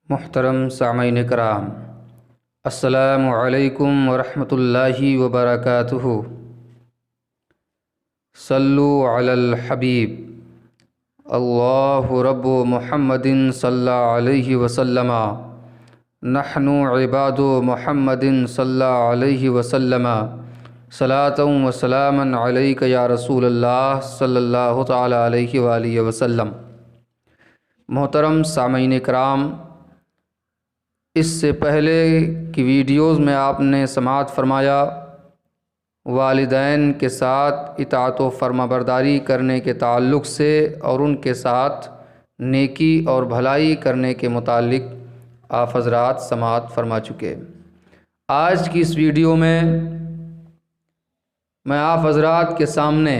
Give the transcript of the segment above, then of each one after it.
محترم سامعین کرام، السلام علیکم ورحمۃ اللہ وبرکاتہ۔ صلو علی الحبیب، اللہ رب محمد صلی اللہ علیہ وسلم، نحن عباد محمد صلی اللہ علیہ وسلم، صلاۃ و سلاما علیک یا رسول اللہ صلی اللہ تعالی علیہ وآلہ وسلم۔ محترم سامعین کرام، اس سے پہلے کی ویڈیوز میں آپ نے سماعت فرمایا والدین کے ساتھ اطاعت و فرمانبرداری کرنے کے تعلق سے اور ان کے ساتھ نیکی اور بھلائی کرنے کے متعلق آپ حضرات سماعت فرما چکے۔ آج کی اس ویڈیو میں آپ حضرات کے سامنے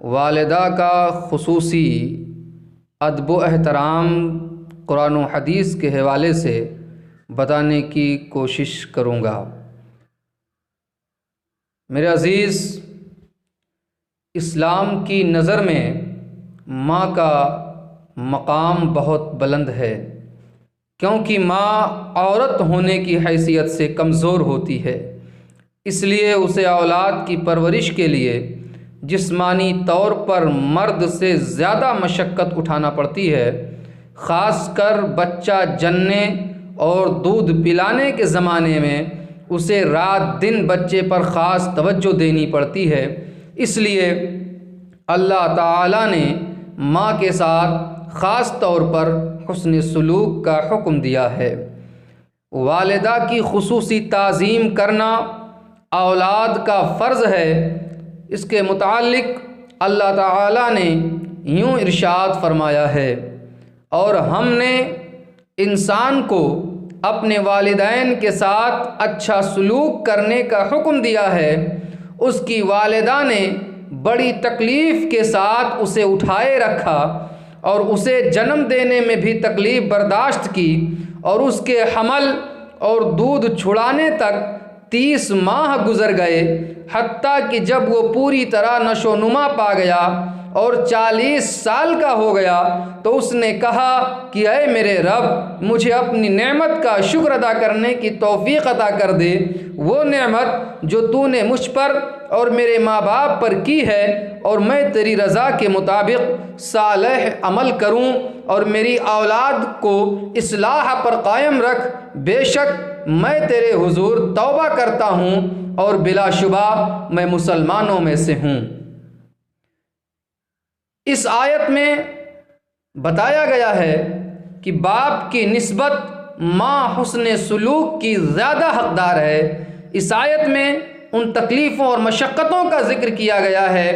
والدہ کا خصوصی ادب و احترام قرآن و حدیث کے حوالے سے بتانے کی کوشش کروں گا۔ میرے عزیز، اسلام کی نظر میں ماں کا مقام بہت بلند ہے، کیونکہ ماں عورت ہونے کی حیثیت سے کمزور ہوتی ہے، اس لیے اسے اولاد کی پرورش کے لیے جسمانی طور پر مرد سے زیادہ مشقت اٹھانا پڑتی ہے۔ خاص کر بچہ جننے اور دودھ پلانے کے زمانے میں اسے رات دن بچے پر خاص توجہ دینی پڑتی ہے۔ اس لیے اللہ تعالیٰ نے ماں کے ساتھ خاص طور پر حسن سلوک کا حکم دیا ہے۔ والدہ کی خصوصی تعظیم کرنا اولاد کا فرض ہے۔ اس کے متعلق اللہ تعالیٰ نے یوں ارشاد فرمایا ہے، اور ہم نے انسان کو اپنے والدین کے ساتھ اچھا سلوک کرنے کا حکم دیا ہے۔ اس کی والدہ نے بڑی تکلیف کے ساتھ اسے اٹھائے رکھا اور اسے جنم دینے میں بھی تکلیف برداشت کی، اور اس کے حمل اور دودھ چھڑانے تک 30 ماہ گزر گئے، حتیٰ کہ جب وہ پوری طرح نشو و نما پا گیا اور 40 سال کا ہو گیا تو اس نے کہا کہ اے میرے رب، مجھے اپنی نعمت کا شکر ادا کرنے کی توفیق عطا کر دے۔ وہ نعمت جو تو نے مجھ پر اور میرے ماں باپ پر کی ہے، اور میں تیری رضا کے مطابق صالح عمل کروں اور میری اولاد کو اصلاح پر قائم رکھ۔ بے شک میں تیرے حضور توبہ کرتا ہوں اور بلا شبہ میں مسلمانوں میں سے ہوں۔ اس آیت میں بتایا گیا ہے کہ باپ کی نسبت ماں حسن سلوک کی زیادہ حقدار ہے۔ اس آیت میں ان تکلیفوں اور مشقتوں کا ذکر کیا گیا ہے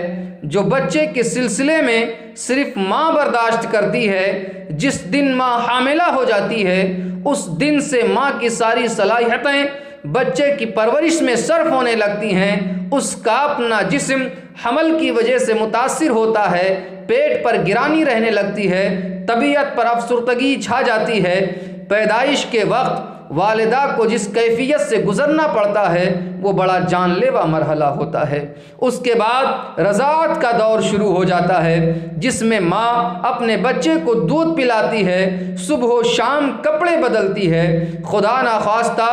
جو بچے کے سلسلے میں صرف ماں برداشت کرتی ہے۔ جس دن ماں حاملہ ہو جاتی ہے، اس دن سے ماں کی ساری صلاحیتیں بچے کی پرورش میں صرف ہونے لگتی ہیں۔ اس کا اپنا جسم حمل کی وجہ سے متاثر ہوتا ہے، پیٹ پر گرانی رہنے لگتی ہے، طبیعت پر افسردگی چھا جاتی ہے۔ پیدائش کے وقت والدہ کو جس کیفیت سے گزرنا پڑتا ہے وہ بڑا جان لیوا مرحلہ ہوتا ہے۔ اس کے بعد رضاعت کا دور شروع ہو جاتا ہے، جس میں ماں اپنے بچے کو دودھ پلاتی ہے، صبح و شام کپڑے بدلتی ہے۔ خدا نخواستہ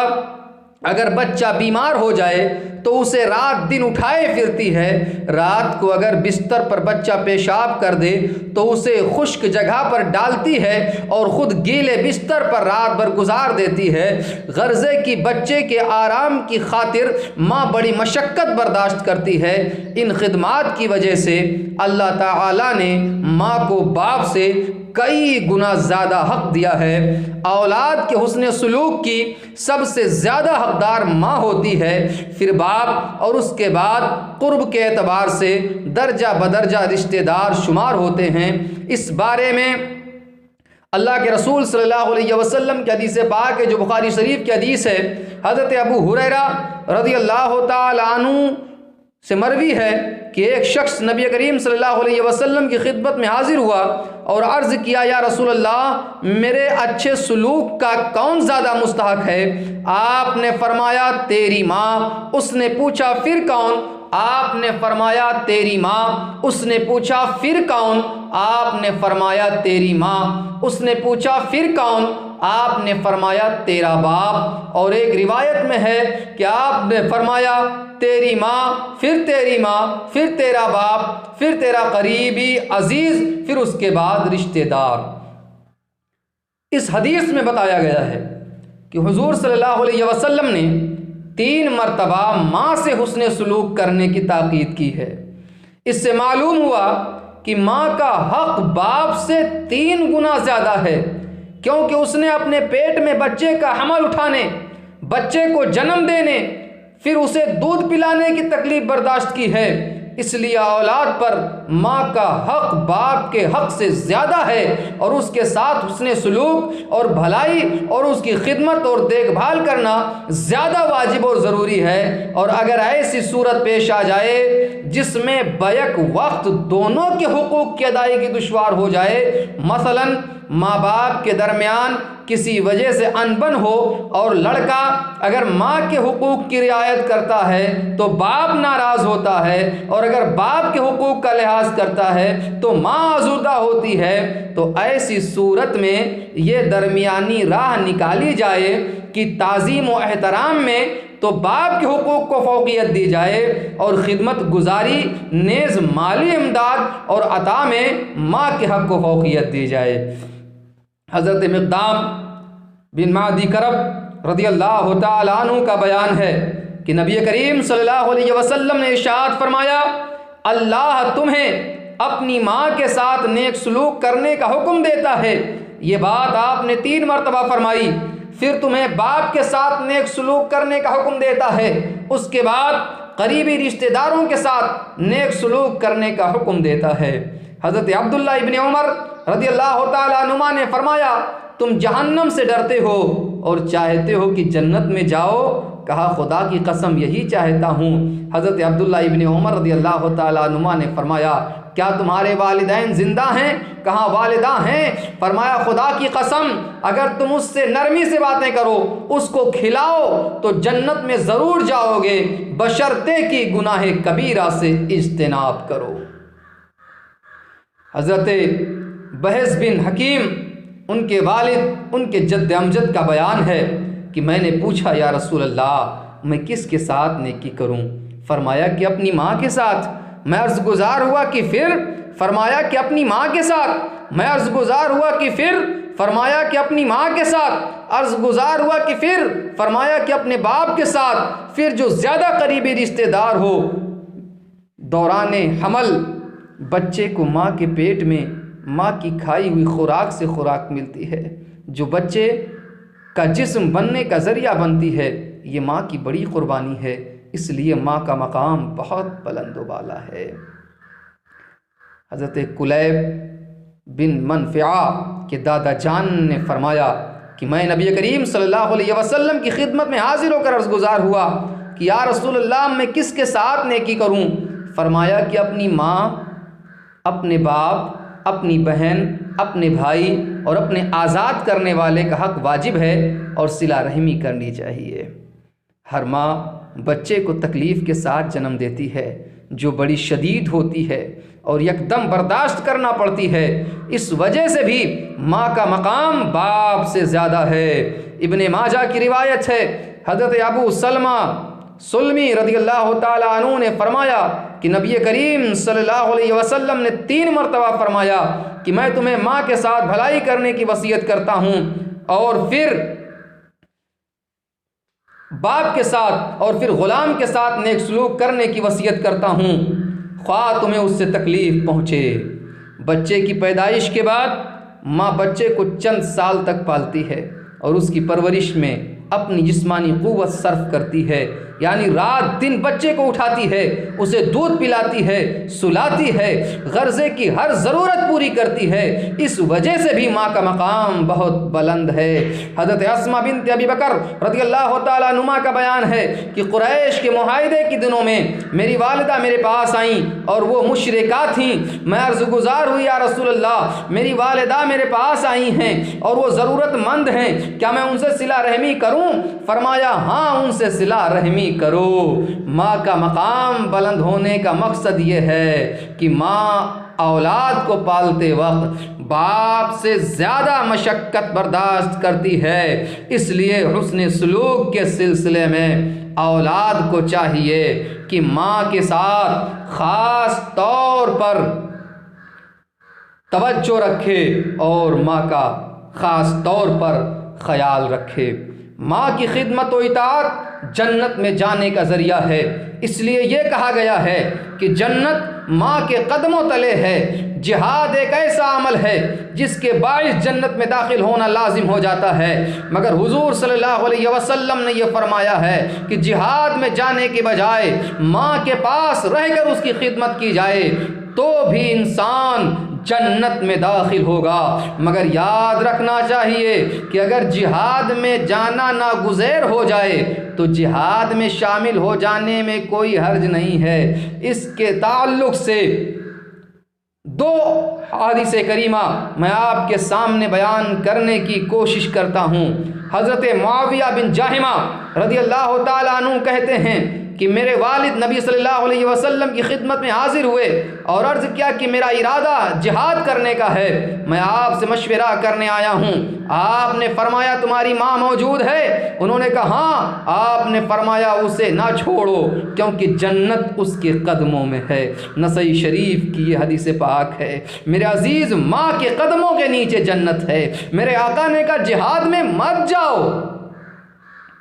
اگر بچہ بیمار ہو جائے تو اسے رات دن اٹھائے پھرتی ہے۔ رات کو اگر بستر پر بچہ پیشاب کر دے تو اسے خشک جگہ پر ڈالتی ہے اور خود گیلے بستر پر رات بھر گزار دیتی ہے۔ غرضے کی بچے کے آرام کی خاطر ماں بڑی مشقت برداشت کرتی ہے۔ ان خدمات کی وجہ سے اللہ تعالیٰ نے ماں کو باپ سے کئی گنا زیادہ حق دیا ہے۔ اولاد کے حسن سلوک کی سب سے زیادہ حقدار ماں ہوتی ہے، پھر باپ، اور اس کے بعد قرب کے اعتبار سے درجہ بدرجہ رشتہ دار شمار ہوتے ہیں۔ اس بارے میں اللہ کے رسول صلی اللہ علیہ وسلم کی حدیث پاک ہے جو بخاری شریف کی حدیث ہے، حضرت ابو ہریرہ رضی اللہ تعالی عنہ سے مروی ہے کہ ایک شخص نبی کریم صلی اللہ علیہ وسلم کی خدمت میں حاضر ہوا اور عرض کیا، یا رسول اللہ، میرے اچھے سلوک کا کون زیادہ مستحق ہے؟ آپ نے فرمایا، تیری ماں۔ اس نے پوچھا، پھر کون؟ آپ نے فرمایا تیری ماں۔ اس نے پوچھا پھر کون؟ آپ نے فرمایا تیری ماں۔ اس نے پوچھا پھر کون؟ آپ نے فرمایا تیرا باپ۔ اور ایک روایت میں ہے کہ آپ نے فرمایا تیری ماں، پھر تیری ماں، پھر تیرا باپ، پھر تیرا قریبی عزیز، پھر اس کے بعد رشتہ دار۔ اس حدیث میں بتایا گیا ہے کہ حضور صلی اللہ علیہ وسلم نے 3 مرتبہ ماں سے حسن سلوک کرنے کی تاکید کی ہے۔ اس سے معلوم ہوا کہ ماں کا حق باپ سے 3 گنا زیادہ ہے، کیونکہ اس نے اپنے پیٹ میں بچے کا حمل اٹھانے، بچے کو جنم دینے، پھر اسے دودھ پلانے کی تکلیف برداشت کی ہے۔ اس لیے اولاد پر ماں کا حق باپ کے حق سے زیادہ ہے، اور اس کے ساتھ حسن سلوک اور بھلائی اور اس کی خدمت اور دیکھ بھال کرنا زیادہ واجب اور ضروری ہے۔ اور اگر ایسی صورت پیش آ جائے جس میں بیک وقت دونوں کے حقوق کی ادائیگی دشوار ہو جائے، مثلا ماں باپ کے درمیان کسی وجہ سے انبن ہو، اور لڑکا اگر ماں کے حقوق کی رعایت کرتا ہے تو باپ ناراض ہوتا ہے، اور اگر باپ کے حقوق کا لحاظ کرتا ہے تو ماں آزردہ ہوتی ہے، تو ایسی صورت میں یہ درمیانی راہ نکالی جائے کہ تعظیم و احترام میں تو باپ کے حقوق کو فوقیت دی جائے، اور خدمت گزاری نیز مالی امداد اور عطا میں ماں کے حق کو فوقیت دی جائے۔ حضرت مقدام بن معدی کرب رضی اللہ تعالیٰ عنہ کا بیان ہے کہ نبی کریم صلی اللہ علیہ وسلم نے ارشاد فرمایا، اللہ تمہیں اپنی ماں کے ساتھ نیک سلوک کرنے کا حکم دیتا ہے۔ یہ بات آپ نے 3 مرتبہ فرمائی۔ پھر تمہیں باپ کے ساتھ نیک سلوک کرنے کا حکم دیتا ہے، اس کے بعد قریبی رشتہ داروں کے ساتھ نیک سلوک کرنے کا حکم دیتا ہے۔ حضرت عبداللہ ابن عمر رضی اللہ تعالیٰ عنہما نے فرمایا، تم جہنم سے ڈرتے ہو اور چاہتے ہو کہ جنت میں جاؤ؟ کہا خدا کی قسم یہی چاہتا ہوں۔ حضرت عبداللہ ابن عمر رضی اللہ تعالیٰ عنہما نے فرمایا، کیا تمہارے والدین زندہ ہیں؟ کہا والدہ ہیں۔ فرمایا خدا کی قسم اگر تم اس سے نرمی سے باتیں کرو، اس کو کھلاؤ تو جنت میں ضرور جاؤ گے، بشرطے کہ گناہ کبیرہ سے اجتناب کرو۔ حضرت بحث بن حکیم ان کے والد ان کے جد امجد کا بیان ہے کہ میں نے پوچھا یا رسول اللہ میں کس کے ساتھ نیکی کروں؟ فرمایا کہ اپنی ماں کے ساتھ۔ میں عرض گزار ہوا کہ پھر؟ فرمایا کہ اپنی ماں کے ساتھ۔ میں عرض گزار ہوا کہ پھر؟ فرمایا کہ اپنی ماں کے ساتھ۔ عرض گزار ہوا کہ پھر؟ فرمایا کہ اپنے باپ کے ساتھ۔ پھر جو زیادہ قریبی رشتہ دار ہو، دوران حمل بچے کو ماں کے پیٹ میں ماں کی کھائی ہوئی خوراک سے خوراک ملتی ہے، جو بچے کا جسم بننے کا ذریعہ بنتی ہے، یہ ماں کی بڑی قربانی ہے، اس لیے ماں کا مقام بہت بلند و بالا ہے۔ حضرت کلیب بن منفعہ کے دادا جان نے فرمایا کہ میں نبی کریم صلی اللہ علیہ وسلم کی خدمت میں حاضر ہو کر عرض گزار ہوا کہ یا رسول اللہ میں کس کے ساتھ نیکی کروں؟ فرمایا کہ اپنی ماں، اپنے باپ، اپنی بہن، اپنے بھائی اور اپنے آزاد کرنے والے کا حق واجب ہے، اور صلہ رحمی کرنی چاہیے۔ ہر ماں بچے کو تکلیف کے ساتھ جنم دیتی ہے، جو بڑی شدید ہوتی ہے اور یکدم برداشت کرنا پڑتی ہے، اس وجہ سے بھی ماں کا مقام باپ سے زیادہ ہے۔ ابن ماجہ کی روایت ہے، حضرت ابو سلمہ سلمی رضی اللہ تعالیٰ عنہ نے فرمایا کہ نبی کریم صلی اللہ علیہ وسلم نے 3 مرتبہ فرمایا کہ میں تمہیں ماں کے ساتھ بھلائی کرنے کی وصیت کرتا ہوں، اور پھر باپ کے ساتھ، اور پھر غلام کے ساتھ نیک سلوک کرنے کی وصیت کرتا ہوں، خواہ تمہیں اس سے تکلیف پہنچے۔ بچے کی پیدائش کے بعد ماں بچے کو چند سال تک پالتی ہے اور اس کی پرورش میں اپنی جسمانی قوت صرف کرتی ہے، یعنی رات دن بچے کو اٹھاتی ہے، اسے دودھ پلاتی ہے، سلاتی ہے، غرضے کی ہر ضرورت پوری کرتی ہے، اس وجہ سے بھی ماں کا مقام بہت بلند ہے۔ حضرت اسماء بنت ابی بکر رضی اللہ تعالیٰ عنہما کا بیان ہے کہ قریش کے معاہدے کے دنوں میں میری والدہ میرے پاس آئیں اور وہ مشرکہ تھیں۔ میں عرض گزار ہوئی یا رسول اللہ میری والدہ میرے پاس آئی ہیں اور وہ ضرورت مند ہیں، کیا میں ان سے صلہ رحمی کروں؟ فرمایا ہاں ان سے صلہ رحمی نہیں کرو۔ ماں کا مقام بلند ہونے کا مقصد یہ ہے کہ ماں اولاد کو پالتے وقت باپ سے زیادہ مشقت برداشت کرتی ہے، اس لیے حسن سلوک کے سلسلے میں اولاد کو چاہیے کہ ماں کے ساتھ خاص طور پر توجہ رکھے اور ماں کا خاص طور پر خیال رکھے۔ ماں کی خدمت و اطاعت جنت میں جانے کا ذریعہ ہے، اس لیے یہ کہا گیا ہے کہ جنت ماں کے قدموں تلے ہے۔ جہاد ایک ایسا عمل ہے جس کے باعث جنت میں داخل ہونا لازم ہو جاتا ہے، مگر حضور صلی اللہ علیہ وسلم نے یہ فرمایا ہے کہ جہاد میں جانے کے بجائے ماں کے پاس رہ کر اس کی خدمت کی جائے تو بھی انسان جنت میں داخل ہوگا۔ مگر یاد رکھنا چاہیے کہ اگر جہاد میں جانا ناگزیر ہو جائے تو جہاد میں شامل ہو جانے میں کوئی حرج نہیں ہے۔ اس کے تعلق سے دو حدیث کریمہ میں آپ کے سامنے بیان کرنے کی کوشش کرتا ہوں۔ حضرت معاویہ بن جاہمہ رضی اللہ تعالیٰ عنہ کہتے ہیں کہ میرے والد نبی صلی اللہ علیہ وسلم کی خدمت میں حاضر ہوئے اور عرض کیا کہ میرا ارادہ جہاد کرنے کا ہے، میں آپ سے مشورہ کرنے آیا ہوں۔ آپ نے فرمایا تمہاری ماں موجود ہے؟ انہوں نے کہا ہاں۔ آپ نے فرمایا اسے نہ چھوڑو کیونکہ جنت اس کے قدموں میں ہے۔ نسائی شریف کی یہ حدیث پاک ہے۔ میرے عزیز، ماں کے قدموں کے نیچے جنت ہے۔ میرے آقا نے کہا جہاد میں مت جاؤ،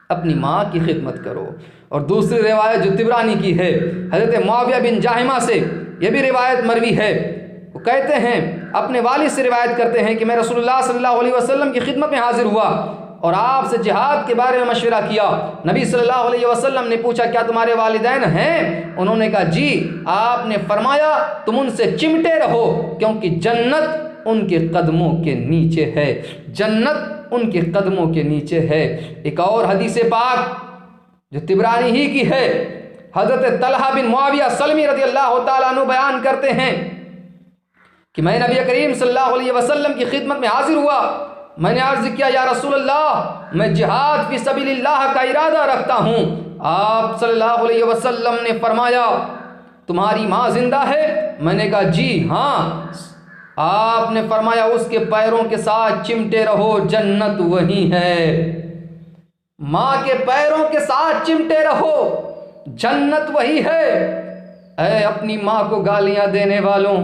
اپنی ماں کی خدمت کرو۔ اور دوسری روایت جو طبرانی کی ہے حضرت معاویہ بن جاہمہ سے، یہ بھی روایت مروی ہے، وہ کہتے ہیں اپنے والد سے روایت کرتے ہیں کہ میں رسول اللہ صلی اللہ علیہ وسلم کی خدمت میں حاضر ہوا اور آپ سے جہاد کے بارے میں مشورہ کیا۔ نبی صلی اللہ علیہ وسلم نے پوچھا کیا تمہارے والدین ہیں؟ انہوں نے کہا جی۔ آپ نے فرمایا تم ان سے چمٹے رہو کیونکہ جنت ان کے قدموں کے نیچے ہے، جنت ان کے قدموں کے نیچے ہے۔ ایک اور حدیث پاک جو طبرانی ہی کی ہے، حضرت طلحہ بن معاویہ سلمی رضی اللہ تعالیٰ عنہ بیان کرتے ہیں کہ میں نبی کریم صلی اللہ علیہ وسلم کی خدمت میں حاضر ہوا۔ میں نے عرض کیا یا رسول اللہ، میں جہاد فی سبیل اللہ کا ارادہ رکھتا ہوں۔ آپ صلی اللہ علیہ وسلم نے فرمایا تمہاری ماں زندہ ہے؟ میں نے کہا جی ہاں۔ آپ نے فرمایا اس کے پیروں کے ساتھ چمٹے رہو، جنت وہی ہے۔ ماں کے پیروں کے ساتھ چمٹے رہو، جنت وہی ہے۔ اے اپنی ماں کو گالیاں دینے والوں،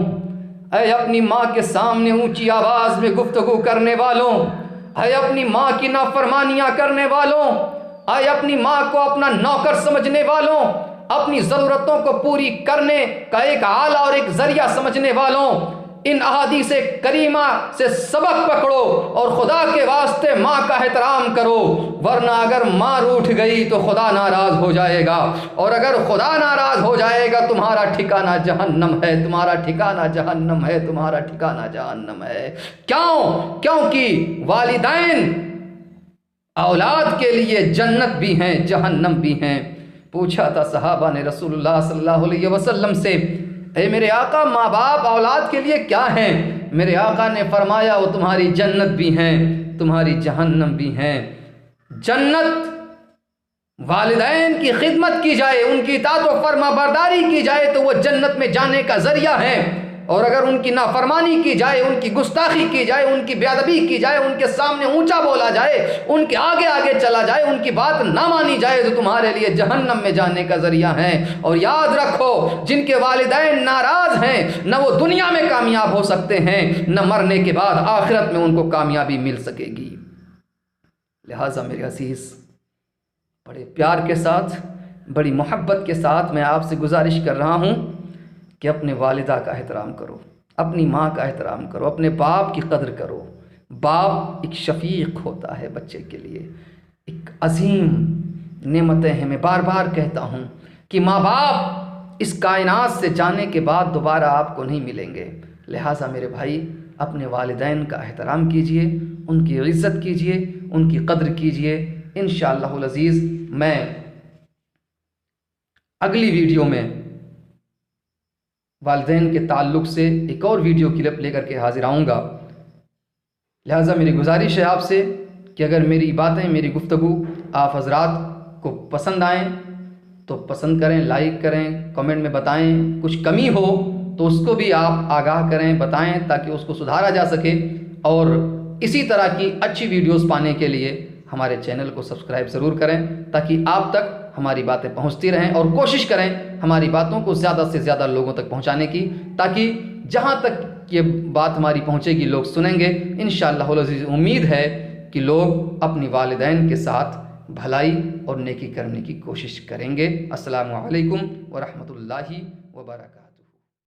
اے اپنی ماں کے سامنے اونچی آواز میں گفتگو کرنے والوں، اے اپنی ماں کی نافرمانیاں کرنے والوں، اے اپنی ماں کو اپنا نوکر سمجھنے والوں، اپنی ضرورتوں کو پوری کرنے کا ایک آلہ اور ایک ذریعہ سمجھنے والوں، ان احادیث کریمہ سے سبق پکڑو اور خدا کے واسطے ماں کا احترام کرو، ورنہ اگر ماں روٹھ گئی تو خدا ناراض ہو جائے گا، اور اگر خدا ناراض ہو جائے گا تمہارا ٹھکانہ جہنم ہے، تمہارا ٹھکانہ جہنم ہے، تمہارا ٹھکانہ جہنم ہے۔ کیوں؟ کیونکہ والدین اولاد کے لیے جنت بھی ہیں جہنم بھی ہیں۔ پوچھا تھا صحابہ نے رسول اللہ صلی اللہ علیہ وسلم سے اے میرے آقا، ماں باپ اولاد کے لیے کیا ہیں؟ میرے آقا نے فرمایا وہ تمہاری جنت بھی ہیں تمہاری جہنم بھی ہیں۔ جنت والدین کی خدمت کی جائے، ان کی اطاعت و فرما برداری کی جائے تو وہ جنت میں جانے کا ذریعہ ہے، اور اگر ان کی نافرمانی کی جائے، ان کی گستاخی کی جائے، ان کی بے ادبی کی جائے، ان کے سامنے اونچا بولا جائے، ان کے آگے آگے چلا جائے، ان کی بات نہ مانی جائے تو تمہارے لیے جہنم میں جانے کا ذریعہ ہے۔ اور یاد رکھو جن کے والدین ناراض ہیں نہ وہ دنیا میں کامیاب ہو سکتے ہیں، نہ مرنے کے بعد آخرت میں ان کو کامیابی مل سکے گی۔ لہٰذا میرے عزیز، بڑے پیار کے ساتھ، بڑی محبت کے ساتھ میں آپ سے گزارش کر رہا ہوں کہ اپنے والدہ کا احترام کرو، اپنی ماں کا احترام کرو، اپنے باپ کی قدر کرو۔ باپ ایک شفیق ہوتا ہے بچے کے لیے، ایک عظیم نعمتیں ہیں۔ میں بار بار کہتا ہوں کہ ماں باپ اس کائنات سے جانے کے بعد دوبارہ آپ کو نہیں ملیں گے۔ لہٰذا میرے بھائی، اپنے والدین کا احترام کیجئے، ان کی عزت کیجئے، ان کی قدر کیجئے۔ انشاءاللہ العزیز میں اگلی ویڈیو میں والدین کے تعلق سے ایک اور ویڈیو کلپ لے کر کے حاضر آؤں گا۔ لہٰذا میری گزارش ہے آپ سے کہ اگر میری باتیں، میری گفتگو آپ حضرات کو پسند آئیں تو پسند کریں، لائک کریں، کمنٹ میں بتائیں، کچھ کمی ہو تو اس کو بھی آپ آگاہ کریں، بتائیں تاکہ اس کو سدھارا جا سکے، اور اسی طرح کی اچھی ویڈیوز پانے کے لیے ہمارے چینل کو سبسکرائب ضرور کریں تاکہ آپ تک ہماری باتیں پہنچتی رہیں، اور کوشش کریں ہماری باتوں کو زیادہ سے زیادہ لوگوں تک پہنچانے کی، تاکہ جہاں تک یہ بات ہماری پہنچے گی لوگ سنیں گے۔ انشاءاللہ العزیز امید ہے کہ لوگ اپنی والدین کے ساتھ بھلائی اور نیکی کرنے کی کوشش کریں گے۔ السلام علیکم ورحمۃ اللہ وبرکاتہ۔